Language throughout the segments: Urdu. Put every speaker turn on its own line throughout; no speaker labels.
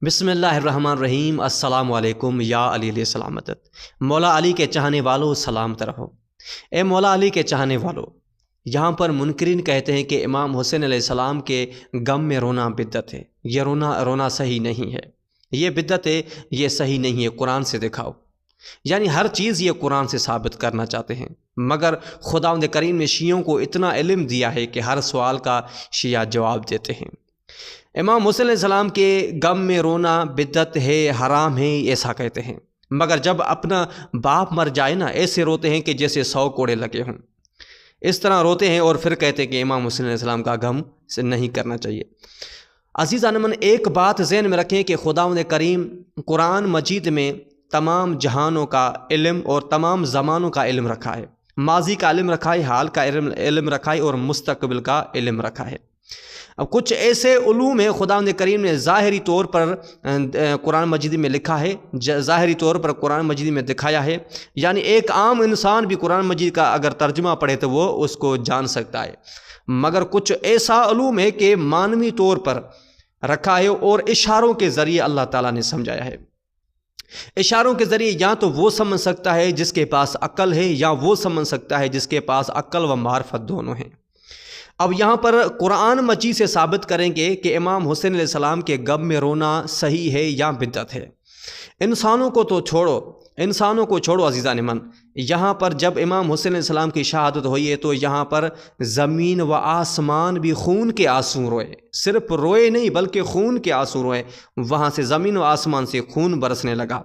بسم اللہ الرحمن الرحیم۔ السلام علیکم یا علی علیہ السلامت۔ مولا علی کے چاہنے والوں سلامت رہو۔ اے مولا علی کے چاہنے والوں، یہاں پر منکرین کہتے ہیں کہ امام حسین علیہ السلام کے غم میں رونا بدعت ہے، یہ رونا صحیح نہیں ہے، یہ بدعت ہے، یہ صحیح نہیں ہے، قرآن سے دکھاؤ۔ یعنی ہر چیز یہ قرآن سے ثابت کرنا چاہتے ہیں، مگر خداوند کریم نے شیعوں کو اتنا علم دیا ہے کہ ہر سوال کا شیعہ جواب دیتے ہیں۔ امام حسین علیہ السلام کے غم میں رونا بدعت ہے، حرام ہے، ایسا کہتے ہیں، مگر جب اپنا باپ مر جائے نا، ایسے روتے ہیں کہ جیسے 100 کوڑے لگے ہوں، اس طرح روتے ہیں اور پھر کہتے ہیں کہ امام حسین علیہ السلام کا غم سے نہیں کرنا چاہیے۔ عزیزان من، ایک بات ذہن میں رکھیں کہ خداوند کریم قرآن مجید میں تمام جہانوں کا علم اور تمام زمانوں کا علم رکھا ہے، ماضی کا علم رکھا ہے، حال کا علم رکھا ہے اور مستقبل کا علم رکھا ہے۔ اب کچھ ایسے علوم ہیں خداوند کریم نے ظاہری طور پر قرآن مجید میں لکھا ہے، ظاہری طور پر قرآن مجید میں دکھایا ہے، یعنی ایک عام انسان بھی قرآن مجید کا اگر ترجمہ پڑھے تو وہ اس کو جان سکتا ہے، مگر کچھ ایسا علوم ہے کہ مانوی طور پر رکھا ہے اور اشاروں کے ذریعے اللہ تعالیٰ نے سمجھایا ہے۔ اشاروں کے ذریعے یا تو وہ سمجھ سکتا ہے جس کے پاس عقل ہے، یا وہ سمجھ سکتا ہے جس کے پاس عقل و معرفت دونوں ہیں۔ اب یہاں پر قرآن مجید سے ثابت کریں گے کہ امام حسین علیہ السلام کے غم میں رونا صحیح ہے یا بدعت ہے۔ انسانوں کو چھوڑو عزیزان من، یہاں پر جب امام حسین علیہ السلام کی شہادت ہوئی ہے تو یہاں پر زمین و آسمان بھی خون کے آنسو روئے، صرف روئے نہیں بلکہ خون کے آنسو روئے، وہاں سے زمین و آسمان سے خون برسنے لگا۔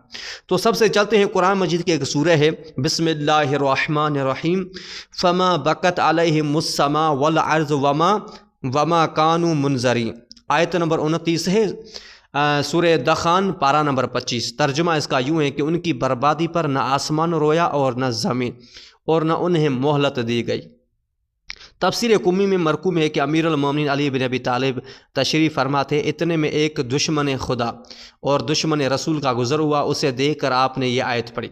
تو سب سے چلتے ہیں قرآن مجید کی ایک سورہ ہے، بسم اللہ الرحمن الرحیم، فما بکت علیہم السماء والارض وما کانوا منظرین، آیت نمبر 29 ہے سورہ دخان پارہ نمبر 25۔ ترجمہ اس کا یوں ہے کہ ان کی بربادی پر نہ آسمان رویا اور نہ زمین، اور نہ انہیں مہلت دی گئی۔ تفسیر قمی میں مرقوم ہے کہ امیر المومنین علی بن ابی طالب تشریف فرماتے، اتنے میں ایک دشمن خدا اور دشمن رسول کا گزر ہوا، اسے دیکھ کر آپ نے یہ آیت پڑھی۔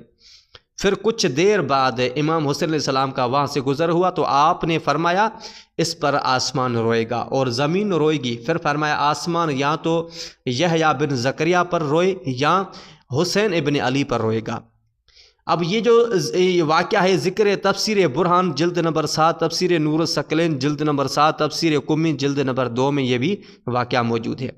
پھر کچھ دیر بعد امام حسین علیہ السلام کا وہاں سے گزر ہوا تو آپ نے فرمایا اس پر آسمان روئے گا اور زمین روئے گی۔ پھر فرمایا آسمان یا تو یحییٰ بن زکریا پر روئے یا حسین ابن علی پر روئے گا۔ اب یہ جو واقعہ ہے، ذکر تفسیر برہان جلد نمبر 7، تفسیر نور الثقلین جلد نمبر 7، تفسیر قمی جلد نمبر 2 میں یہ بھی واقعہ موجود ہے۔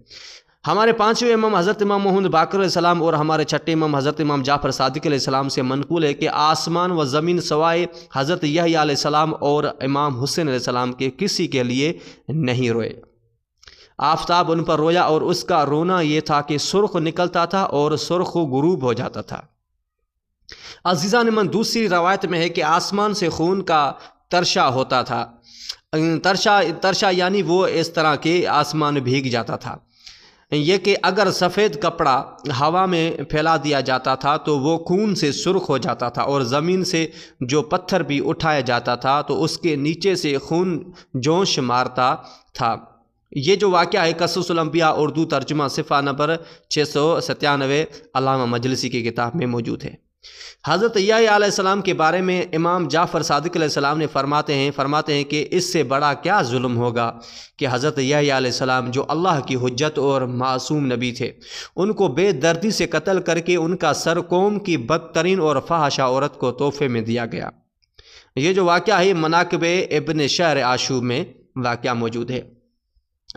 ہمارے 5ویں امام حضرت امام محمد باقر علیہ السلام اور ہمارے 6ٹھے امام حضرت امام جعفر صادق علیہ السلام سے منقول ہے کہ آسمان و زمین سوائے حضرت یحییٰ علیہ السلام اور امام حسین علیہ السلام کے کسی کے لیے نہیں روئے۔ آفتاب ان پر رویا اور اس کا رونا یہ تھا کہ سرخ نکلتا تھا اور سرخ غروب ہو جاتا تھا۔ عزیزان من، دوسری روایت میں ہے کہ آسمان سے خون کا ترشا ہوتا تھا، ترشا یعنی وہ اس طرح کہ آسمان بھیگ جاتا تھا، یہ کہ اگر سفید کپڑا ہوا میں پھیلا دیا جاتا تھا تو وہ خون سے سرخ ہو جاتا تھا، اور زمین سے جو پتھر بھی اٹھایا جاتا تھا تو اس کے نیچے سے خون جوش مارتا تھا۔ یہ جو واقعہ ہے قصص الانبیاء اردو ترجمہ صفحہ نمبر 697 علامہ مجلسی کی کتاب میں موجود ہے۔ حضرت یحییٰ علیہ السلام کے بارے میں امام جعفر صادق علیہ السلام نے فرماتے ہیں کہ اس سے بڑا کیا ظلم ہوگا کہ حضرت یحییٰ علیہ السلام جو اللہ کی حجت اور معصوم نبی تھے، ان کو بے دردی سے قتل کر کے ان کا سر قوم کی بدترین اور فاحشہ عورت کو تحفے میں دیا گیا۔ یہ جو واقعہ ہے مناقب ابن شہر عاشور میں واقعہ موجود ہے۔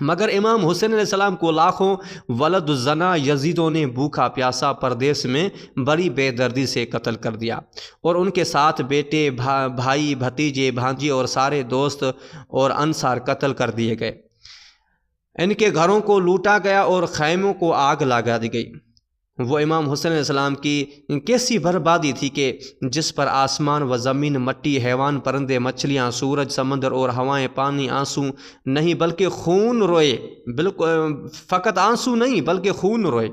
مگر امام حسین علیہ السلام کو لاکھوں ولد الزنا یزیدوں نے بھوکا پیاسا پردیس میں بڑی بے دردی سے قتل کر دیا، اور ان کے ساتھ بیٹے، بھائی، بھتیجے، بھانجے اور سارے دوست اور انصار قتل کر دیے گئے۔ ان کے گھروں کو لوٹا گیا اور خیموں کو آگ لگا دی گئی۔ وہ امام حسین علیہ السلام کی کیسی بربادی تھی کہ جس پر آسمان و زمین، مٹی، حیوان، پرندے، مچھلیاں، سورج، سمندر اور ہوائیں پانی آنسو نہیں بلکہ خون روئے، بالکل فقط آنسو نہیں بلکہ خون روئے۔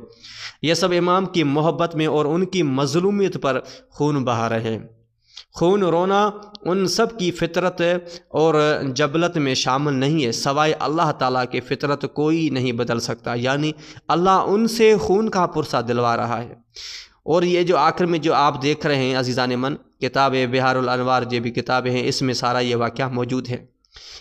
یہ سب امام کی محبت میں اور ان کی مظلومیت پر خون بہا رہے۔ خون رونا ان سب کی فطرت اور جبلت میں شامل نہیں ہے، سوائے اللہ تعالیٰ کی فطرت کوئی نہیں بدل سکتا، یعنی اللہ ان سے خون کا پرسہ دلوا رہا ہے۔ اور یہ جو آخر میں جو آپ دیکھ رہے ہیں عزیزان من، کتاب بہار الانوار جو بھی کتابیں ہیں، اس میں سارا یہ واقعہ موجود ہے۔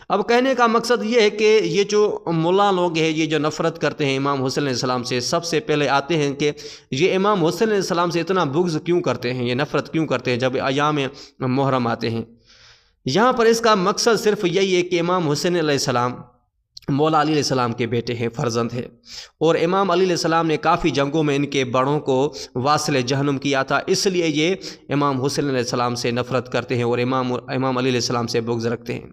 اب کہنے کا مقصد یہ ہے کہ یہ جو ملا لوگ ہیں، یہ جو نفرت کرتے ہیں امام حسین علیہ السلام سے، سب سے پہلے آتے ہیں کہ یہ امام حسین علیہ السلام سے اتنا بغض کیوں کرتے ہیں، یہ نفرت کیوں کرتے ہیں جب ایام محرم آتے ہیں۔ یہاں پر اس کا مقصد صرف یہی ہے کہ امام حسین علیہ السلام مولا علی علیہ السلام کے بیٹے ہیں، فرزند ہیں، اور امام علی علیہ السلام نے کافی جنگوں میں ان کے بڑوں کو واصل جہنم کیا تھا، اس لیے یہ امام حسین علیہ السلام سے نفرت کرتے ہیں اور امام علی علیہ السلام سے بغض رکھتے ہیں۔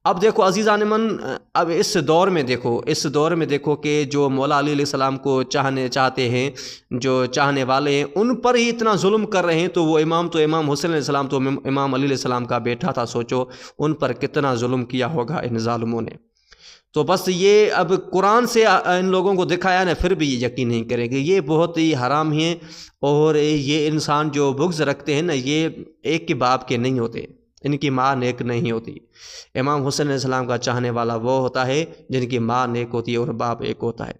اب دیکھو عزیزان من، اب اس دور میں دیکھو کہ جو مولا علی علیہ السلام کو چاہتے ہیں، جو چاہنے والے ہیں، ان پر ہی اتنا ظلم کر رہے ہیں، تو وہ امام حسین علیہ السلام تو امام علی علیہ السلام کا بیٹا تھا، سوچو ان پر کتنا ظلم کیا ہوگا ان ظالموں نے۔ تو بس یہ اب قرآن سے ان لوگوں کو دکھایا نا، پھر بھی یہ یقین نہیں کریں گے، یہ بہت ہی حرام ہیں، اور یہ انسان جو بغض رکھتے ہیں نا، یہ ایک کے باپ کے نہیں ہوتے، ان کی ماں نیک نہیں ہوتی۔ امام حسین علیہ السلام کا چاہنے والا وہ ہوتا ہے جن کی ماں نیک ہوتی ہے اور باپ ایک ہوتا ہے۔